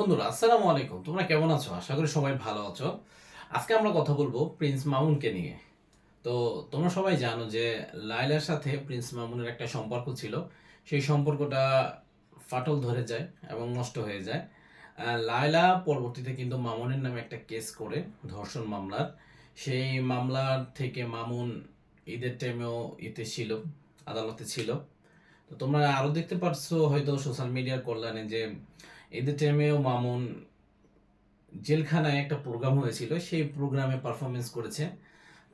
বন্ধুরা আসসালামু আলাইকুম, তোমরা কেমন আছো? আশা করি সবাই ভালো আছো। আজকে আমরা কথা বলবো প্রিন্স মামুনকে নিয়ে। তো তোমরা সবাই জানো যে লায়লার সাথে প্রিন্স মামুনের একটা সম্পর্ক ছিল। সেই সম্পর্কটা ফাটল ধরে যায় এবং নষ্ট হয়ে যায়। লায়লা পরবর্তীতে কিন্তু মামুনের নামে একটা কেস করে, ধর্ষণ মামলার। সেই মামলার থেকে মামুন ঈদের টাইমেও ছিল, আদালতে ছিল। তো তোমরা আরো দেখতে পারছো হয়তো সোশ্যাল মিডিয়ার কল্যাণে যে ঈদের টাইমেও মামুন জেলখানায় একটা প্রোগ্রাম হয়েছিল, সেই প্রোগ্রামে পারফরমেন্স করেছে।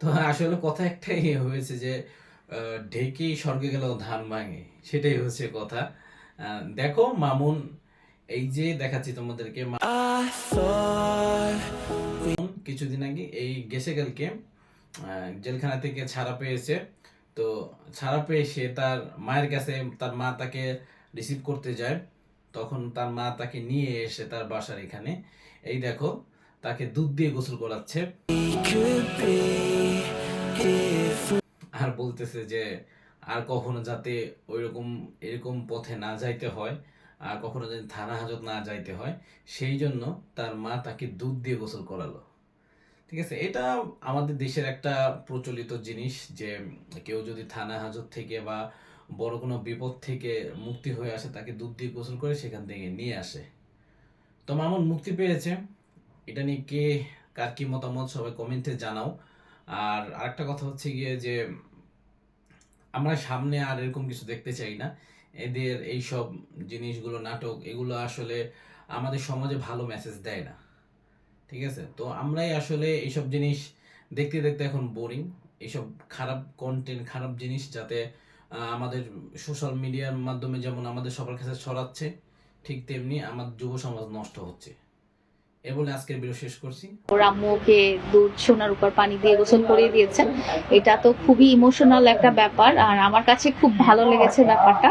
তো আসলে কথা একটাই হয়েছে যে ঢেকি স্বর্গে গেলেও ধান ভাঙে, সেটাই হচ্ছে কথা। দেখো মামুন, এই যে দেখাচ্ছি তোমাদেরকে, কিছুদিন আগে এই গেছে কালকে জেলখানা থেকে ছাড়া পেয়েছে। তো ছাড়া পেয়ে সে তার মায়ের কাছে, তার মা তাকে রিসিভ করতে যায়। তখন তার মা তাকে নিয়ে এসে তার বাসার এখানে, এই দেখো, তাকে দুধ দিয়ে গোসল করাচ্ছে আর বলতেছে যে আর কখনো যাতে ওইরকম এরকম পথে না যাইতে হয়, আর কখনো যাতে থানা হাজত না যাইতে হয়, সেই জন্য তার মা তাকে দুধ দিয়ে গোসল করালো। ঠিক আছে, এটা আমাদের দেশের একটা প্রচলিত জিনিস যে কেউ যদি থানা হাজত থেকে বা বড় কোনো বিপদ থেকে মুক্তি হয়ে আসে, তাকে দুধ দিয়ে গোসল করে সেখান থেকে নিয়ে আসে। তো মামুন মুক্তি পেয়েছে, এটা নিয়ে কার কি মতামত সবাই কমেন্টে জানাও। আর আরেকটা কথা হচ্ছে গিয়ে যে আমরা সামনে আর এরকম কিছু দেখতে চাই না। এদের এই সব জিনিসগুলো, নাটক, এগুলো আসলে আমাদের সমাজে ভালো মেসেজ দেয় না। ঠিক আছে, তো আমরাই আসলে এইসব জিনিস দেখতে দেখতে এখন বোরিং। এইসব খারাপ কন্টেন্ট, খারাপ জিনিস যাতে আমাদের সোশ্যাল মিডিয়ার মাধ্যমে যেমন আমাদের সবার কাছে ছড়াচ্ছে, ঠিক তেমনি আমার যুব সমাজ নষ্ট হচ্ছে। এ বলে আজকের ভিডিও শেষ করছি। ওর আম্মু ওকে দুধ সোনার উপর পানি দিয়ে গোসল করিয়ে দিয়েছেন। এটা তো খুবই ইমোশনাল একটা ব্যাপার, আর আমার কাছে খুব ভালো লেগেছে ব্যাপারটা।